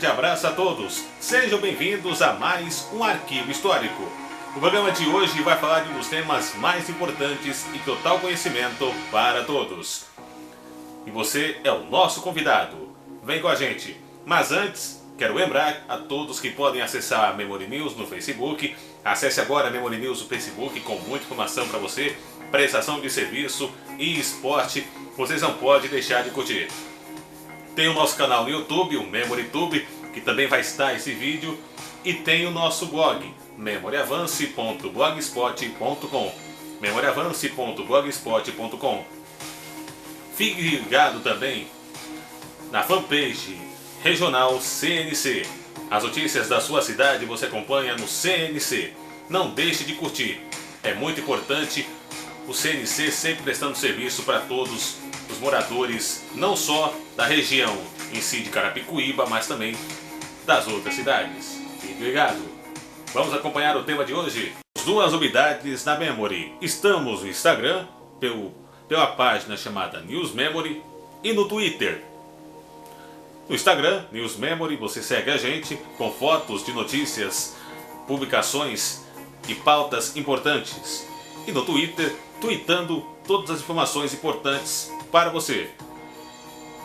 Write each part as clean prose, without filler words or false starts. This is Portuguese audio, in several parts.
grande abraço a todos. Sejam bem-vindos a mais um Arquivo Histórico. O programa de hoje vai falar de um dos temas mais importantes e total conhecimento para todos. E você é o nosso convidado. Vem com a gente. Mas antes, quero lembrar a todos que podem acessar a Memory News no Facebook. Acesse agora a Memory News no Facebook com muita informação para você, prestação de serviço e esporte. Vocês não podem deixar de curtir. Tem o nosso canal no YouTube, o MemoryTube, que também vai estar esse vídeo. E tem o nosso blog, memoriavance.blogspot.com, memoriavance.blogspot.com. Fique ligado também na fanpage regional CNC. As notícias da sua cidade você acompanha no CNC. Não deixe de curtir. É muito importante o CNC sempre prestando serviço para todos os moradores, não só da região em si de Carapicuíba, mas também das outras cidades. Fique ligado. Vamos acompanhar o tema de hoje. As duas novidades na Memory. Estamos no Instagram, pela página chamada News Memory, e no Twitter. No Instagram, News Memory, você segue a gente com fotos de notícias, publicações e pautas importantes. E no Twitter, tweetando todas as informações importantes para você.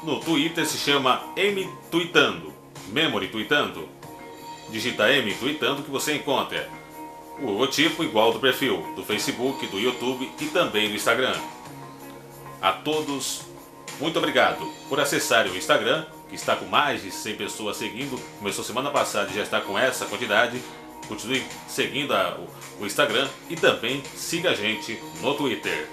No Twitter se chama M Tweetando, Memory Tweetando. Digita M Tweetando que você encontra o logotipo igual do perfil do Facebook, do YouTube e também do Instagram. A todos, muito obrigado por acessarem o Instagram, que está com mais de 100 pessoas seguindo. Começou semana passada e já está com essa quantidade. Continue seguindo o Instagram e também siga a gente no Twitter.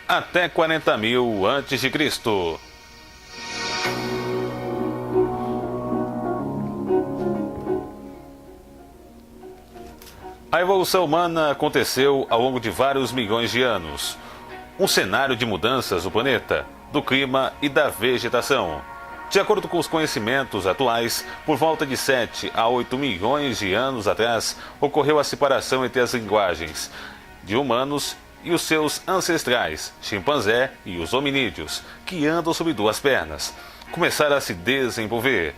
Até 40.000 a.C. A evolução humana aconteceu ao longo de vários milhões de anos. Um cenário de mudanças do planeta, do clima e da vegetação. De acordo com os conhecimentos atuais, por volta de 7 a 8 milhões de anos atrás, ocorreu a separação entre as linguagens de humanos e os seus ancestrais, chimpanzé e os hominídeos, que andam sobre duas pernas, começaram a se desenvolver.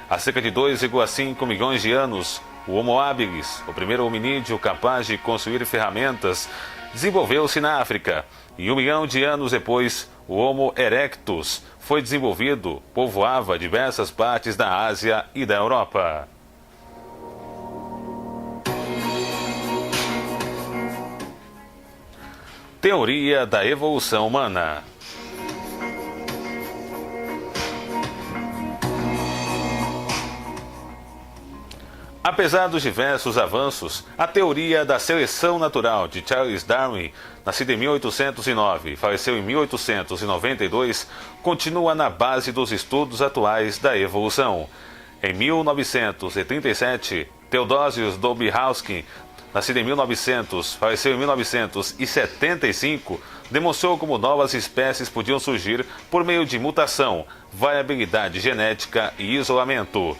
Há cerca de 2,5 milhões de anos, o Homo habilis, o primeiro hominídeo capaz de construir ferramentas, desenvolveu-se na África. E 1 milhão de anos depois, o Homo erectus foi desenvolvido, povoava diversas partes da Ásia e da Europa. Teoria da evolução humana. Apesar dos diversos avanços, a teoria da seleção natural de Charles Darwin, nascido em 1809 e faleceu em 1892, continua na base dos estudos atuais da evolução. Em 1937, Theodosius Dobzhansky, nascido em 1900, faleceu em 1975, demonstrou como novas espécies podiam surgir por meio de mutação, variabilidade genética e isolamento.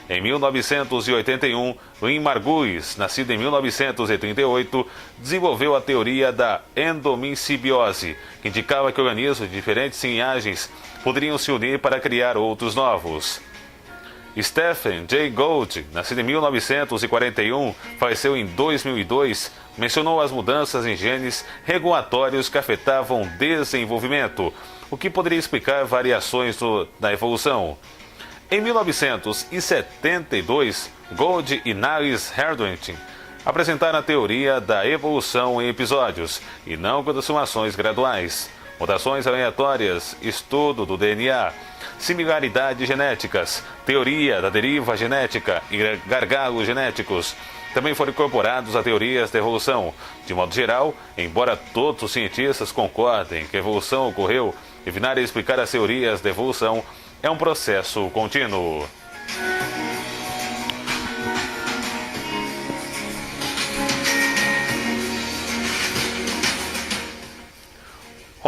Em 1981, Lynn Margulis, nascido em 1938, desenvolveu a teoria da endomissibiose, que indicava que organismos de diferentes linhagens poderiam se unir para criar outros novos. Stephen Jay Gould, nascido em 1941, faleceu em 2002, mencionou as mudanças em genes regulatórios que afetavam o desenvolvimento, o que poderia explicar variações na evolução. Em 1972, Gould e Niles Herdwin apresentaram a teoria da evolução em episódios, e não com transformações graduais. Mutações aleatórias, estudo do DNA, similaridades genéticas, teoria da deriva genética e gargalos genéticos também foram incorporados a teorias da evolução. De modo geral, embora todos os cientistas concordem que a evolução ocorreu, evitar explicar as teorias da evolução é um processo contínuo.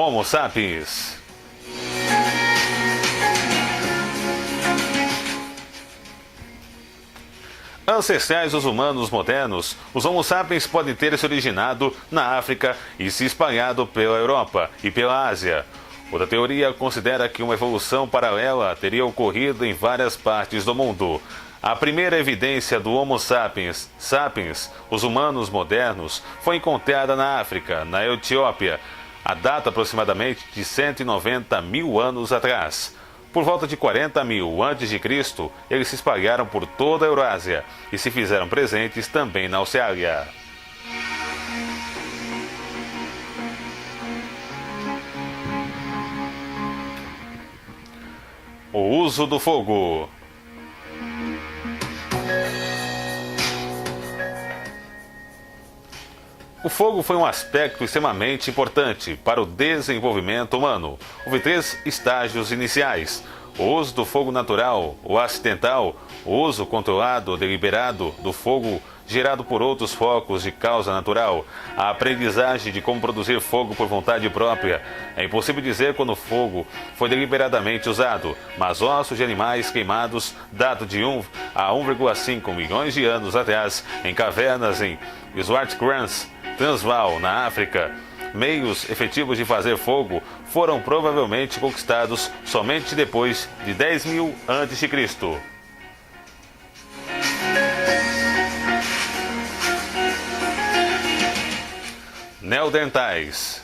Homo sapiens. Ancestrais dos humanos modernos, os Homo sapiens podem ter se originado na África e se espalhado pela Europa e pela Ásia. Outra teoria considera que uma evolução paralela teria ocorrido em várias partes do mundo. A primeira evidência do Homo sapiens, os humanos modernos, foi encontrada na África, na Etiópia, a data aproximadamente de 190 mil anos atrás. Por volta de 40 mil a.C., eles se espalharam por toda a Eurásia e se fizeram presentes também na Oceania. O uso do fogo. O fogo foi um aspecto extremamente importante para o desenvolvimento humano. Houve 3 estágios iniciais: o uso do fogo natural, o acidental, o uso controlado ou deliberado do fogo gerado por outros focos de causa natural, a aprendizagem de como produzir fogo por vontade própria. É impossível dizer quando o fogo foi deliberadamente usado, mas ossos de animais queimados datam de 1 a 1,5 milhões de anos atrás, em cavernas em Swartkrans, Transvaal, na África. Meios efetivos de fazer fogo foram provavelmente conquistados somente depois de 10 mil a.C. Neandertais.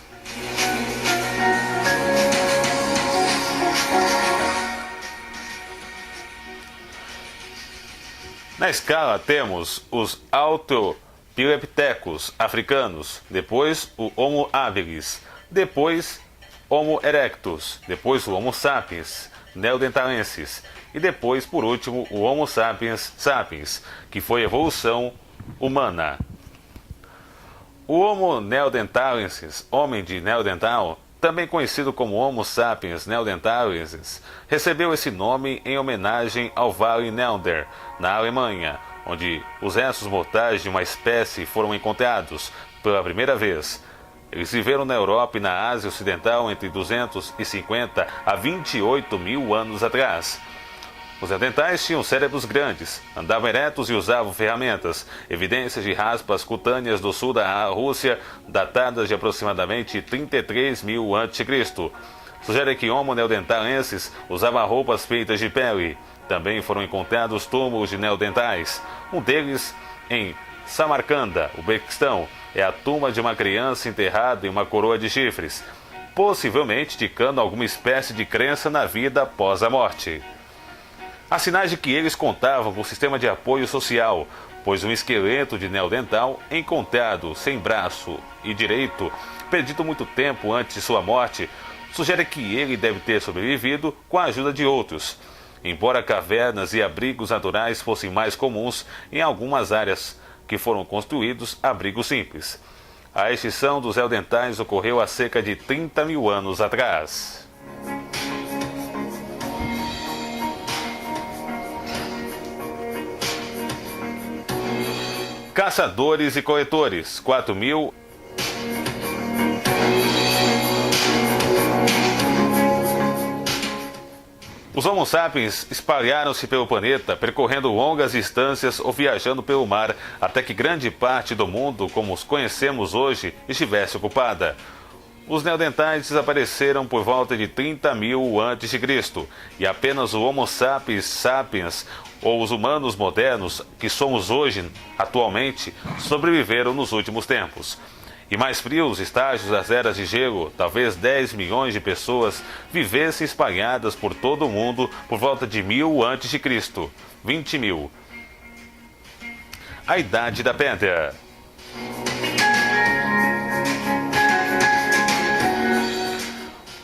Na escala temos os Australopithecus africanos, depois o Homo habilis, depois Homo erectus, depois o Homo sapiens neanderthalensis e depois, por último, o Homo sapiens sapiens, que foi a evolução humana. O Homo neanderthalensis, homem de Neandertal, também conhecido como Homo sapiens neanderthalensis, recebeu esse nome em homenagem ao Vale Neander, na Alemanha, onde os restos mortais de uma espécie foram encontrados pela primeira vez. Eles viveram na Europa e na Ásia Ocidental entre 250 a 28 mil anos atrás. Os neandertais tinham cérebros grandes, andavam eretos e usavam ferramentas. Evidências de raspas cutâneas do sul da Rússia, datadas de aproximadamente 33 mil a.C., sugerem que Homo neanderthalensis usava roupas feitas de pele. Também foram encontrados túmulos de neandertais. Um deles, em Samarcanda, Uzbequistão, é a tumba de uma criança enterrada em uma coroa de chifres, possivelmente indicando alguma espécie de crença na vida após a morte. Há sinais de que eles contavam com um sistema de apoio social, pois um esqueleto de neandertal encontrado sem braço e direito, perdido muito tempo antes de sua morte, sugere que ele deve ter sobrevivido com a ajuda de outros. Embora cavernas e abrigos naturais fossem mais comuns, em algumas áreas que foram construídos abrigos simples. A extinção dos neandertais ocorreu há cerca de 30 mil anos atrás. Caçadores e coletores, 4.000. Os Homo sapiens espalharam-se pelo planeta, percorrendo longas distâncias ou viajando pelo mar, até que grande parte do mundo, como os conhecemos hoje, estivesse ocupada. Os neandertais desapareceram por volta de 30 mil a.C. e apenas o Homo sapiens sapiens, ou os humanos modernos, que somos hoje, atualmente, sobreviveram nos últimos tempos. E mais frios estágios das eras de gelo, talvez 10 milhões de pessoas vivessem espalhadas por todo o mundo por volta de 1000 a.C., 20 mil. A Idade da Pedra.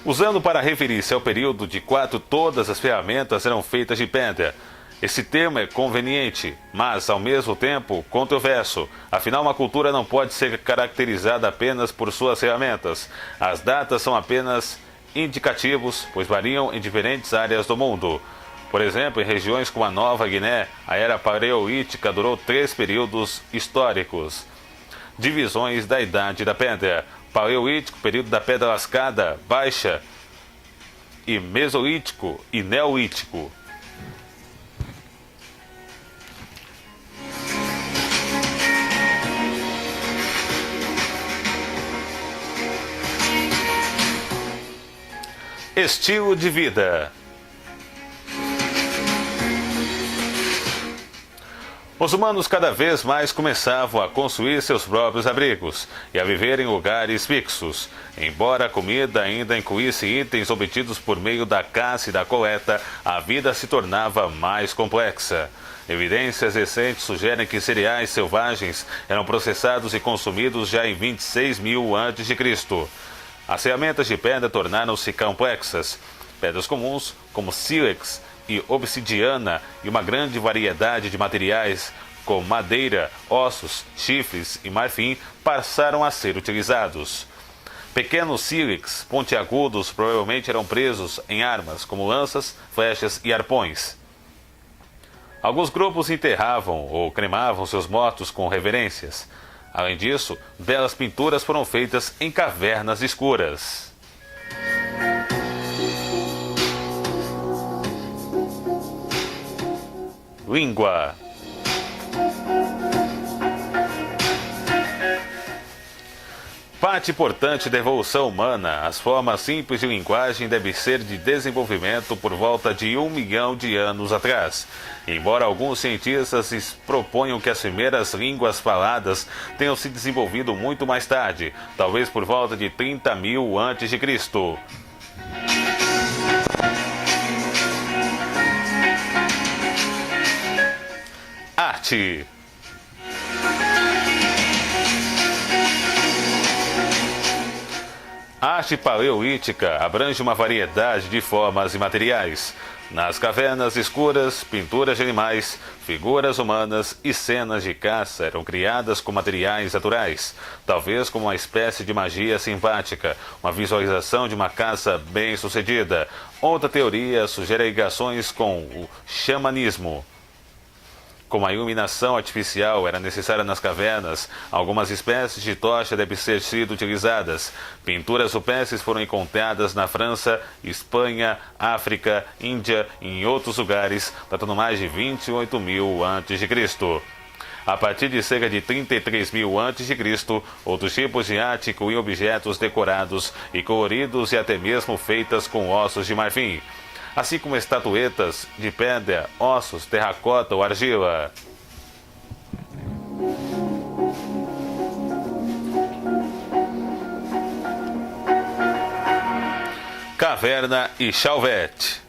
Usando para referir-se ao período de quando todas as ferramentas eram feitas de pedra. Esse termo é conveniente, mas, ao mesmo tempo, controverso. Afinal, uma cultura não pode ser caracterizada apenas por suas ferramentas. As datas são apenas indicativos, pois variam em diferentes áreas do mundo. Por exemplo, em regiões como a Nova Guiné, a Era Paleolítica durou 3 períodos históricos. Divisões da Idade da Pedra. Paleolítico, período da Pedra Lascada, Baixa, e Mesolítico e Neolítico. Estilo de vida. Os humanos cada vez mais começavam a construir seus próprios abrigos e a viver em lugares fixos. Embora a comida ainda incluísse itens obtidos por meio da caça e da coleta, a vida se tornava mais complexa. Evidências recentes sugerem que cereais selvagens eram processados e consumidos já em 26.000 a.C. As ferramentas de pedra tornaram-se complexas. Pedras comuns, como sílex e obsidiana, e uma grande variedade de materiais, como madeira, ossos, chifres e marfim, passaram a ser utilizados. Pequenos sílex pontiagudos provavelmente eram presos em armas, como lanças, flechas e arpões. Alguns grupos enterravam ou cremavam seus mortos com reverências. Além disso, belas pinturas foram feitas em cavernas escuras. Língua. Parte importante da evolução humana, as formas simples de linguagem devem ser de desenvolvimento por volta de 1 milhão de anos atrás. Embora alguns cientistas proponham que as primeiras línguas faladas tenham se desenvolvido muito mais tarde, talvez por volta de 30.000 a.C. Arte. A arte paleolítica abrange uma variedade de formas e materiais. Nas cavernas escuras, pinturas de animais, figuras humanas e cenas de caça eram criadas com materiais naturais, talvez como uma espécie de magia simpática, uma visualização de uma caça bem-sucedida. Outra teoria sugere ligações com o xamanismo. Como a iluminação artificial era necessária nas cavernas, algumas espécies de tocha devem ter sido utilizadas. Pinturas rupestres foram encontradas na França, Espanha, África, Índia e em outros lugares, datando mais de 28.000 a.C. A partir de cerca de 33.000 a.C., outros tipos de arte incluíam objetos decorados e coloridos e até mesmo feitas com ossos de marfim, assim como estatuetas de pedra, ossos, terracota ou argila. Caverna e Chauvet.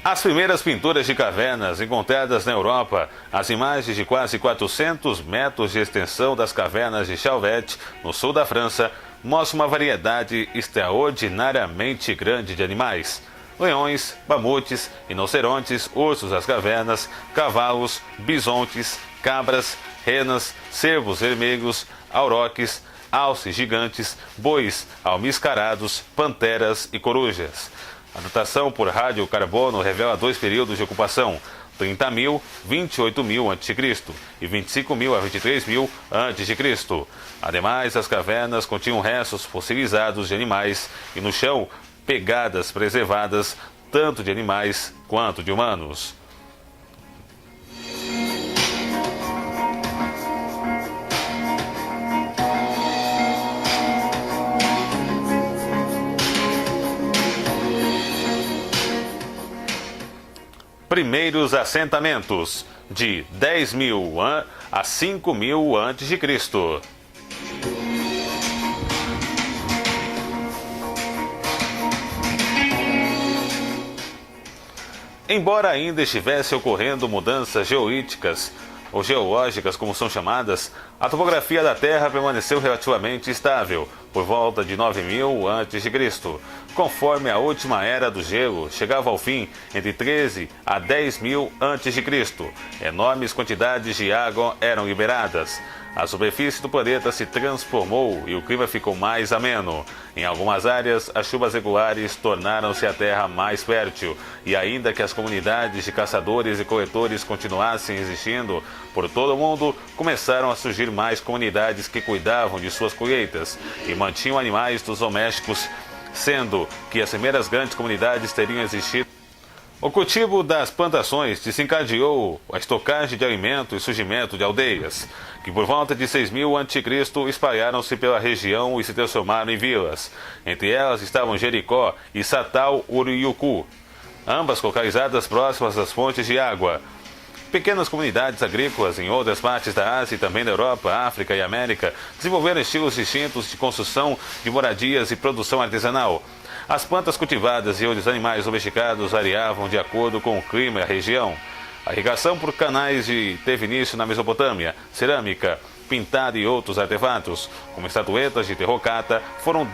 As primeiras pinturas de cavernas encontradas na Europa, as imagens de quase 400 metros de extensão das cavernas de Chauvet, no sul da França, mostram uma variedade extraordinariamente grande de animais. Leões, mamutes, rinocerontes, ursos das cavernas, cavalos, bisontes, cabras, renas, cervos vermelhos, auroques, alces gigantes, bois almiscarados, panteras e corujas. A datação por radiocarbono revela dois períodos de ocupação, 30.000, 28.000 a.C. e 25.000 a 23.000 a.C. Ademais, as cavernas continham restos fossilizados de animais e no chão, pegadas preservadas tanto de animais quanto de humanos. Primeiros assentamentos, de 10.000 a 5.000 a.C. Embora ainda estivesse ocorrendo mudanças geolíticas, ou geológicas como são chamadas, a topografia da Terra permaneceu relativamente estável, por volta de 9.000 a.C. Conforme a última era do gelo chegava ao fim entre 13 a 10.000 a.C., enormes quantidades de água eram liberadas. A superfície do planeta se transformou e o clima ficou mais ameno. Em algumas áreas, as chuvas regulares tornaram-se a terra mais fértil, e ainda que as comunidades de caçadores e coletores continuassem existindo por todo o mundo, começaram a surgir mais comunidades que cuidavam de suas colheitas e mantinham animais domésticos, sendo que as primeiras grandes comunidades teriam existido. O cultivo das plantações desencadeou a estocagem de alimento e surgimento de aldeias, que por volta de 6000 a.C. espalharam-se pela região e se transformaram em vilas. Entre elas estavam Jericó e Satal Uriuku, ambas localizadas próximas das fontes de água. Pequenas comunidades agrícolas em outras partes da Ásia e também da Europa, África e América desenvolveram estilos distintos de construção de moradias e produção artesanal. As plantas cultivadas e os animais domesticados variavam de acordo com o clima e a região. A irrigação por canais teve início na Mesopotâmia. Cerâmica, pintada e outros artefatos, como estatuetas de terracota, foram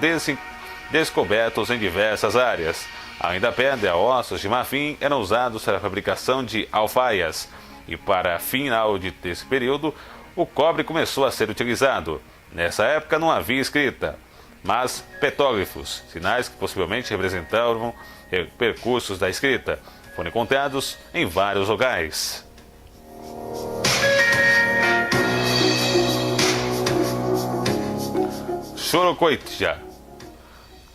descobertos em diversas áreas. Além da pedra, ossos de marfim eram usados para a fabricação de alfaias. E para final desse período, o cobre começou a ser utilizado. Nessa época não havia escrita, mas petóglifos, sinais que possivelmente representavam percursos da escrita, foram encontrados em vários locais. Chorocoitja.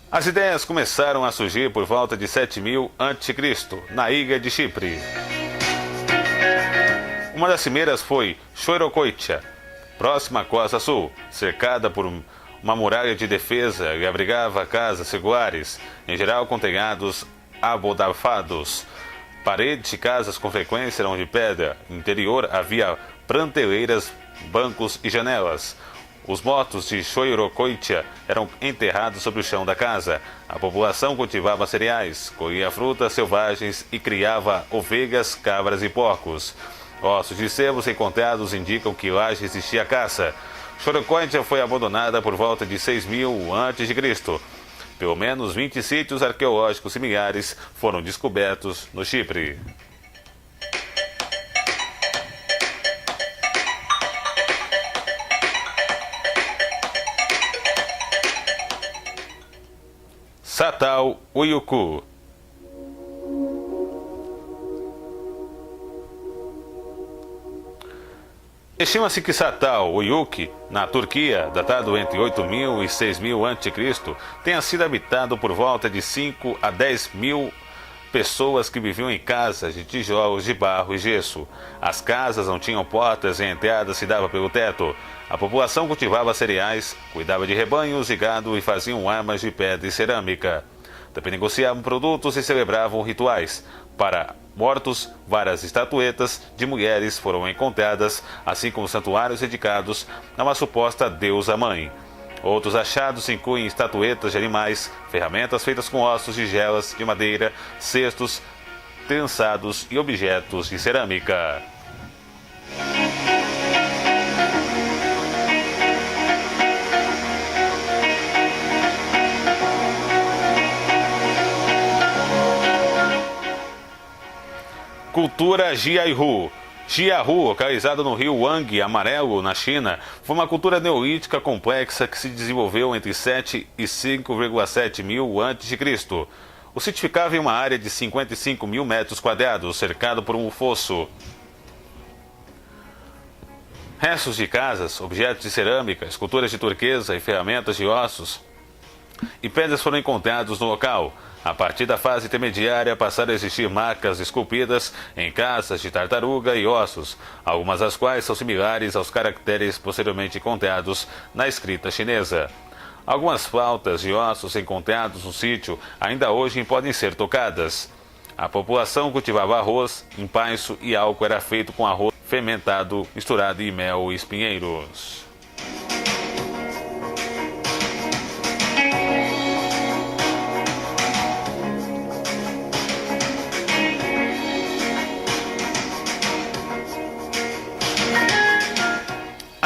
As ideias começaram a surgir por volta de 7000 a.C., na ilha de Chipre. Uma das primeiras foi Chorocoitja, próxima à costa sul, cercada por uma muralha de defesa que abrigava casas regulares, em geral com telhados abodafados. Paredes de casas com frequência eram de pedra. No interior havia prateleiras, bancos e janelas. Os mortos de Chorocoitja eram enterrados sobre o chão da casa. A população cultivava cereais, colhia frutas selvagens e criava ovelhas, cabras e porcos. Ossos de cervos encontrados indicam que lá já existia caça. Chorocoitja foi abandonada por volta de 6000 a.C. Pelo menos 20 sítios arqueológicos similares foram descobertos no Chipre. Satal Uyuku. Estima-se que Satal Uyuki, na Turquia, datado entre 8000 e 6000 a.C., tenha sido habitado por volta de 5 a 10 mil pessoas que viviam em casas de tijolos de barro e gesso. As casas não tinham portas e a entrada se dava pelo teto. A população cultivava cereais, cuidava de rebanhos e gado e faziam armas de pedra e cerâmica. Também negociavam produtos e celebravam rituais. Para mortos, várias estatuetas de mulheres foram encontradas, assim como santuários dedicados a uma suposta deusa-mãe. Outros achados incluem estatuetas de animais, ferramentas feitas com ossos de gelas de madeira, cestos, trançados e objetos de cerâmica. Cultura Jiaihu. Jiahu, localizada no rio Wang Amarelo, na China, foi uma cultura neolítica complexa que se desenvolveu entre 7 e 5,7 mil a.C. O sítio ficava em uma área de 55 mil metros quadrados, cercado por um fosso. Restos de casas, objetos de cerâmica, esculturas de turquesa e ferramentas de ossos e pedras foram encontrados no local. A partir da fase intermediária passaram a existir marcas esculpidas em cascas de tartaruga e ossos, algumas das quais são similares aos caracteres posteriormente encontrados na escrita chinesa. Algumas flautas de ossos encontrados no sítio ainda hoje podem ser tocadas. A população cultivava arroz, empanço e álcool era feito com arroz fermentado misturado em mel e espinheiros.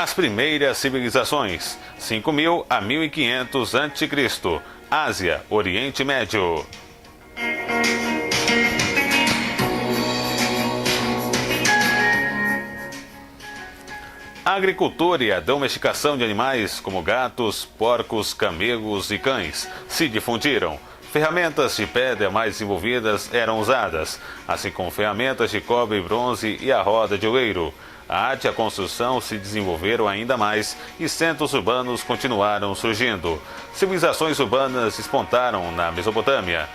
As primeiras civilizações, 5000 a 1500 a.C., Ásia, Oriente Médio. A agricultura e a domesticação de animais como gatos, porcos, camelos e cães se difundiram. Ferramentas de pedra mais desenvolvidas eram usadas, assim como ferramentas de cobre e bronze e a roda de oleiro. A arte e a construção se desenvolveram ainda mais e centros urbanos continuaram surgindo. Civilizações urbanas despontaram na Mesopotâmia,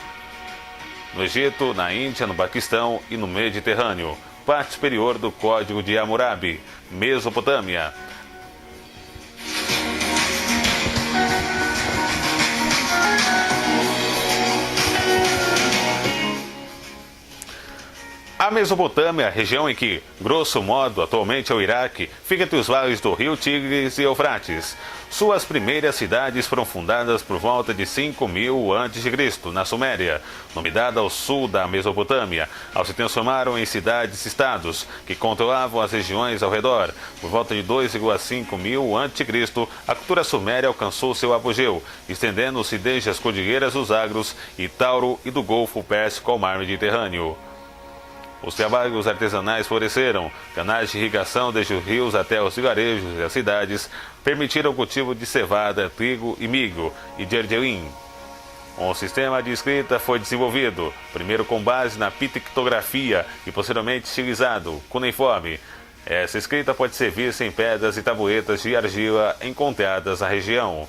no Egito, na Índia, no Paquistão e no Mediterrâneo. Parte superior do Código de Hammurabi, Mesopotâmia. A Mesopotâmia, região em que, grosso modo, atualmente é o Iraque, fica entre os vales do rio Tigres e Eufrates. Suas primeiras cidades foram fundadas por volta de 5000 a.C., na Suméria, nome dado ao sul da Mesopotâmia, ao se transformaram em cidades-estados, que controlavam as regiões ao redor. Por volta de 2,5 mil a.C., a cultura suméria alcançou seu apogeu, estendendo-se desde as cordilheiras dos Zagros e Tauro e do Golfo Pérsico ao mar Mediterrâneo. Os trabalhos artesanais floresceram, canais de irrigação desde os rios até os vilarejos e as cidades permitiram o cultivo de cevada, trigo e milho e de gergelim. Um sistema de escrita foi desenvolvido, primeiro com base na pictografia e posteriormente estilizado, cuneiforme. Essa escrita pode ser vista em pedras e tabuletas de argila encontradas na região.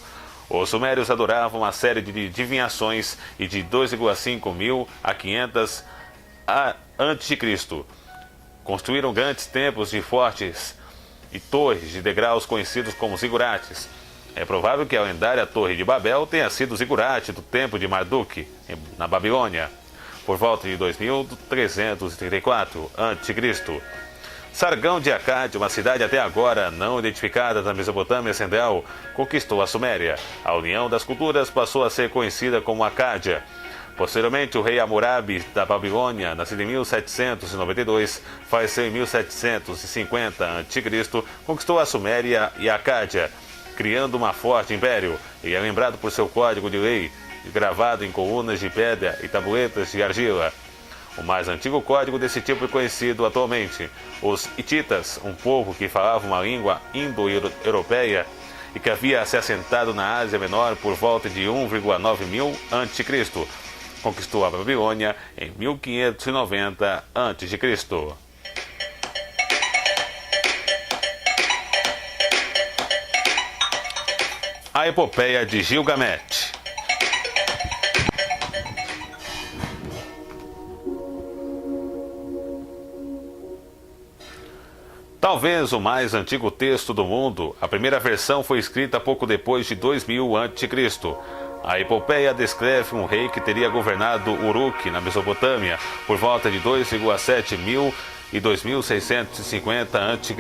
Os sumérios adoravam uma série de divinações e de 2,5 mil a 500 a.C. Construíram grandes templos de fortes e torres de degraus conhecidos como zigurates. É provável que a lendária Torre de Babel tenha sido o zigurate do templo de Marduk, na Babilônia, por volta de 2334 a.C. Sargão de Akkad, uma cidade até agora não identificada na Mesopotâmia Central, conquistou a Suméria. A união das culturas passou a ser conhecida como Acádia. Posteriormente, o rei Hammurabi da Babilônia, nascido em 1792, faleceu em 1750 a.C., conquistou a Suméria e a Acádia, criando um forte império, e é lembrado por seu código de lei, gravado em colunas de pedra e tabuletas de argila. O mais antigo código desse tipo é conhecido atualmente. Os hititas, um povo que falava uma língua indo-europeia e que havia se assentado na Ásia Menor por volta de 1,9 mil a.C., conquistou a Babilônia em 1590 a.C. A Epopeia de Gilgamesh. Talvez o mais antigo texto do mundo, a primeira versão foi escrita pouco depois de 2000 a.C. A epopeia descreve um rei que teria governado Uruk, na Mesopotâmia, por volta de 2,7 mil e 2650 a.C.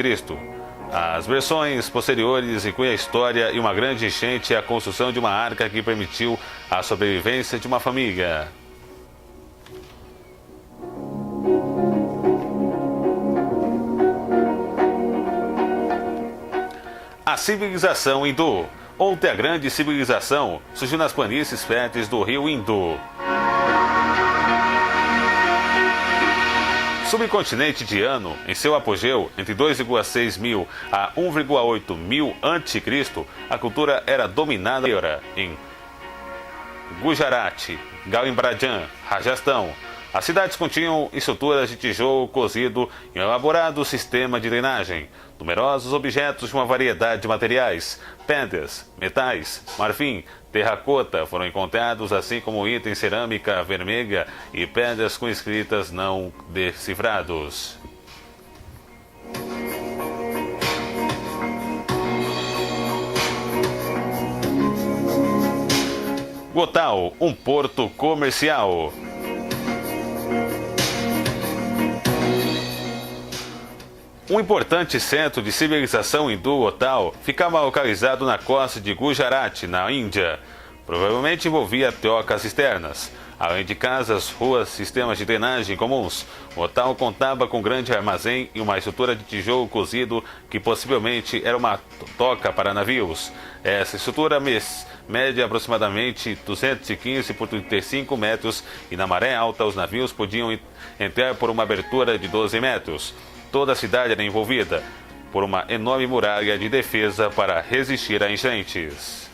As versões posteriores incluem a história e uma grande enchente e a construção de uma arca que permitiu a sobrevivência de uma família. A civilização hindu. Outra grande civilização surgiu nas planícies férteis do rio Indo. Subcontinente indiano, em seu apogeu, entre 2,6 mil a 1,8 mil a.C., a cultura era dominada em Gujarat, Galimbrajan, Rajastão. As cidades continham estruturas de tijolo cozido e um elaborado sistema de drenagem. Numerosos objetos de uma variedade de materiais, pedras, metais, marfim, terracota foram encontrados, assim como itens cerâmica vermelha e pedras com escritas não decifrados. Gotal, um porto comercial. Um importante centro de civilização hindu Gotal ficava localizado na costa de Gujarat, na Índia. Provavelmente envolvia trocas externas. Além de casas, ruas, sistemas de drenagem comuns, Gotal contava com um grande armazém e uma estrutura de tijolo cozido que possivelmente era uma toca para navios. Essa estrutura mede aproximadamente 215 por 35 metros e na maré alta os navios podiam entrar por uma abertura de 12 metros. Toda a cidade era envolvida por uma enorme muralha de defesa para resistir a enchentes.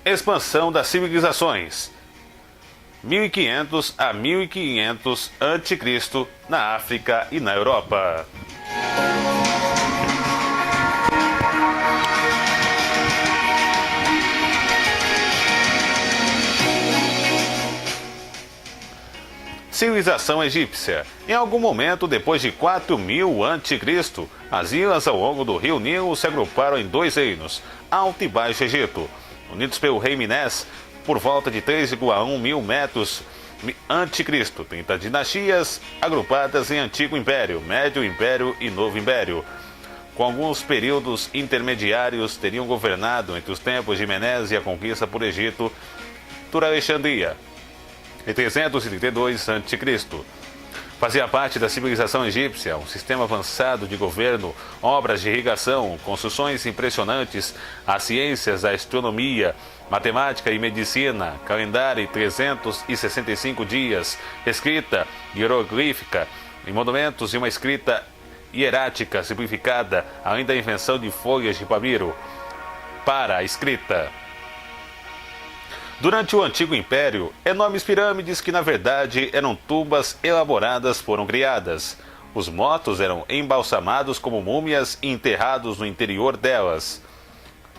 Expansão das civilizações. 1500 a 1500 a.C. na África e na Europa. Civilização egípcia. Em algum momento, depois de 4000 a.C., as ilhas ao longo do rio Nilo se agruparam em dois reinos, Alto e Baixo Egito, unidos pelo rei Menes por volta de 3,1 mil metros a.C., 30 dinastias agrupadas em Antigo Império, Médio Império e Novo Império. Com alguns períodos intermediários, teriam governado entre os tempos de Menes e a conquista por Egito por Alexandria, em 332 a.C. Fazia parte da civilização egípcia um sistema avançado de governo, obras de irrigação, construções impressionantes, as ciências da astronomia, matemática e medicina, calendário em 365 dias, escrita hieroglífica em monumentos e uma escrita hierática simplificada, além da invenção de folhas de papiro para a escrita. Durante o Antigo Império, enormes pirâmides que na verdade eram tumbas elaboradas foram criadas. Os mortos eram embalsamados como múmias e enterrados no interior delas.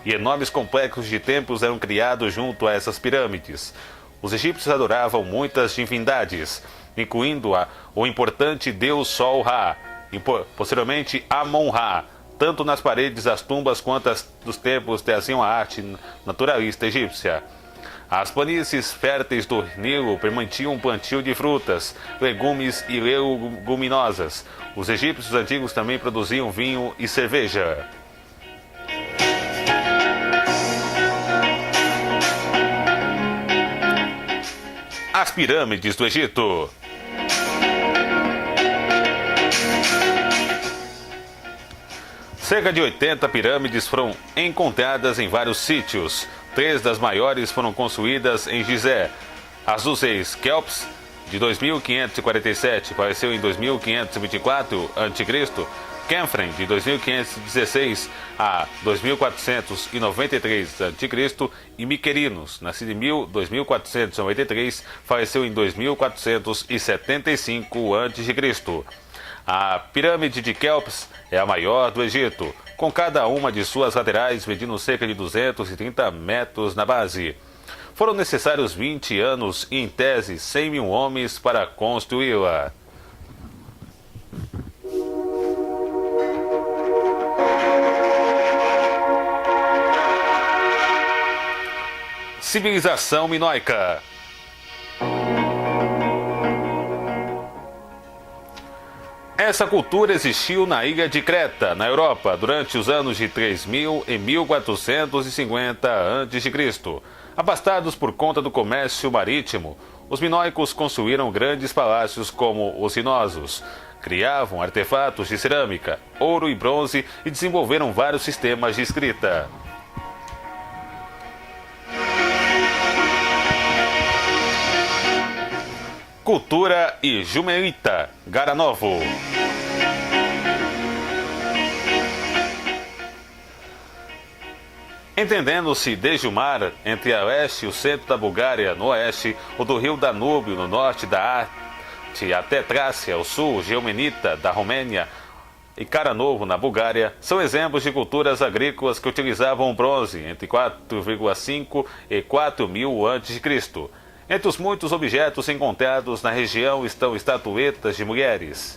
E enormes complexos de templos eram criados junto a essas pirâmides. Os egípcios adoravam muitas divindades, incluindo o importante deus Sol Ra, e posteriormente Amon-Ra. Tanto nas paredes das tumbas quanto dos templos traziam a arte naturalista egípcia. As planícies férteis do Nilo permitiam um plantio de frutas, legumes e leguminosas. Os egípcios antigos também produziam vinho e cerveja. As pirâmides do Egito. Cerca de 80 pirâmides foram encontradas em vários sítios. 3 das maiores foram construídas em Gizé. As dos reis Kelps, de 2547, faleceu em 2524 a.C., Khenfrem, de 2516 a 2493 a.C., e Miquerinos, nascido em 2493, faleceu em 2475 a.C. A pirâmide de Kelps é a maior do Egito, com cada uma de suas laterais medindo cerca de 230 metros na base. Foram necessários 20 anos e, em tese, 100 mil homens para construí-la. Civilização minoica. Essa cultura existiu na ilha de Creta, na Europa, durante os anos de 3000 e 1450 a.C. Abastados por conta do comércio marítimo, os minoicos construíram grandes palácios como os Cinosos, criavam artefatos de cerâmica, ouro e bronze e desenvolveram vários sistemas de escrita. Cultura e Jumelita, Garanovo. Entendendo-se desde o mar, entre a leste e o centro da Bulgária, no oeste, o do rio Danúbio, no norte da Arte, até Trácia, ao sul, Geomenita, da Romênia, e Caranovo, na Bulgária, são exemplos de culturas agrícolas que utilizavam o bronze entre 4,5 e 4 mil a.C. Entre os muitos objetos encontrados na região estão estatuetas de mulheres.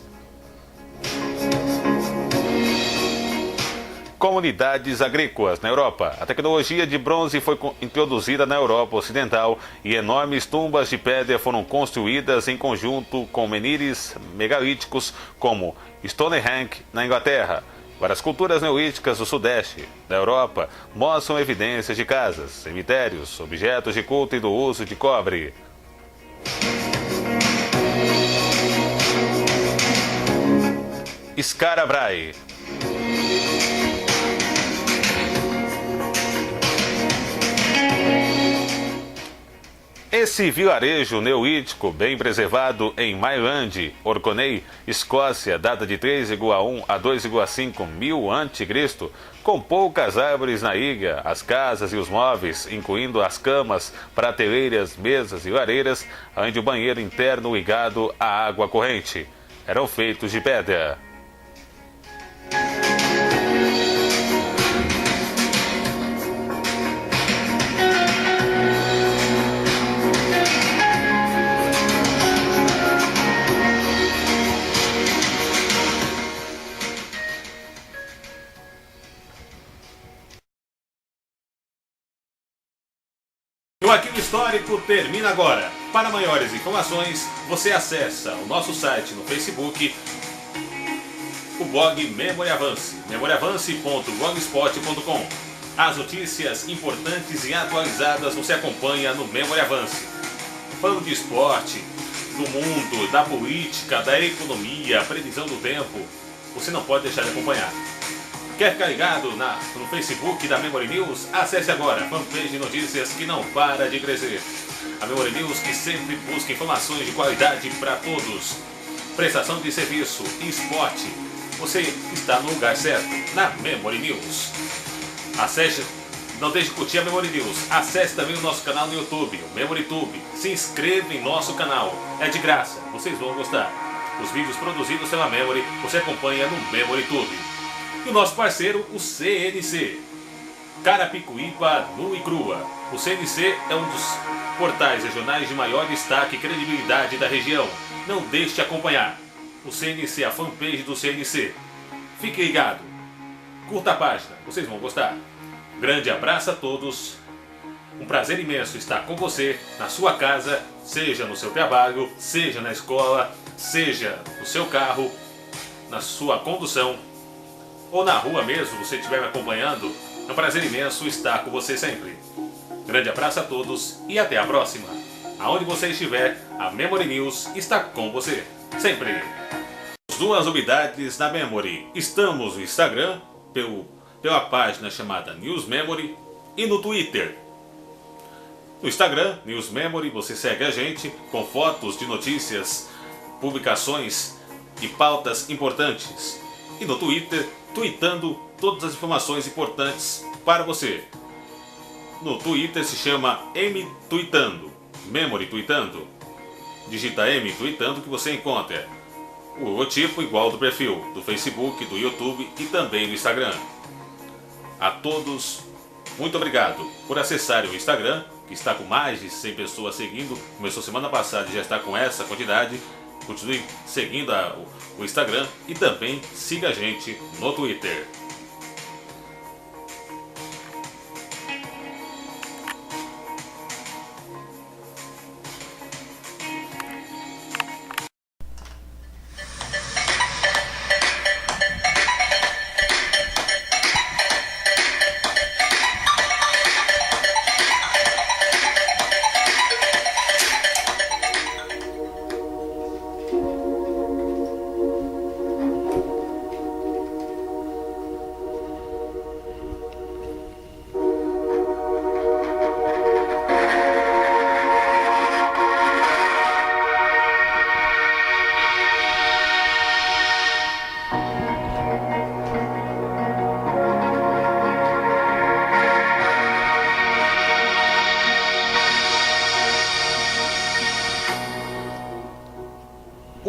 Comunidades agrícolas na Europa. A tecnologia de bronze foi introduzida na Europa Ocidental e enormes tumbas de pedra foram construídas em conjunto com menires megalíticos como Stonehenge na Inglaterra. Várias culturas neolíticas do sudeste da Europa mostram evidências de casas, cemitérios, objetos de culto e do uso de cobre. Scarabrai. Esse vilarejo neolítico bem preservado em Mailand, Orkney, Escócia, data de 3,1 a 2,5 mil a.C., com poucas árvores na ilha, as casas e os móveis, incluindo as camas, prateleiras, mesas e lareiras, além de um banheiro interno ligado à água corrente, eram feitos de pedra. O Arquivo Histórico termina agora. Para maiores informações, você acessa o nosso site no Facebook, o blog Memory Avance, memoriavance.blogspot.com. As notícias importantes e atualizadas você acompanha no Memory Avance. Falando de esporte, do mundo, da política, da economia, previsão do tempo, você não pode deixar de acompanhar. Quer ficar ligado no Facebook da Memory News? Acesse agora a fanpage de notícias que não para de crescer. A Memory News que sempre busca informações de qualidade para todos. Prestação de serviço e esporte. Você está no lugar certo, na Memory News. Acesse, não deixe de curtir a Memory News. Acesse também o nosso canal no YouTube, o MemoryTube. Se inscreva em nosso canal. É de graça, vocês vão gostar. Os vídeos produzidos pela Memory você acompanha no MemoryTube. E o nosso parceiro, o CNC. Carapicuíba nua e crua. O CNC é um dos portais regionais de maior destaque e credibilidade da região. Não deixe de acompanhar. O CNC, a fanpage do CNC. Fique ligado. Curta a página, vocês vão gostar. Grande abraço a todos. Um prazer imenso estar com você, na sua casa, seja no seu trabalho, seja na escola, seja no seu carro, na sua condução, ou na rua mesmo, você estiver me acompanhando. É um prazer imenso estar com você sempre. Grande abraço a todos e até a próxima. Aonde você estiver, a Memory News está com você, sempre. Duas novidades na Memory. Estamos no Instagram, pela página chamada News Memory, e no Twitter. No Instagram, News Memory, você segue a gente com fotos de notícias, publicações e pautas importantes. E no Twitter, tweetando todas as informações importantes para você. No Twitter se chama M-Tweetando, Memory Tweetando. Digita M-Tweetando que você encontra o logotipo igual do perfil do Facebook, do YouTube e também do Instagram. A todos, muito obrigado por acessarem o Instagram, que está com mais de 100 pessoas seguindo. Começou semana passada e já está com essa quantidade. Continue seguindo o Instagram e também siga a gente no Twitter.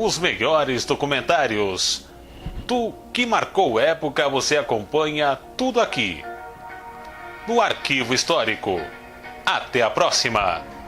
Os melhores documentários. Tu que marcou época, você acompanha tudo aqui no Arquivo Histórico. Até a próxima!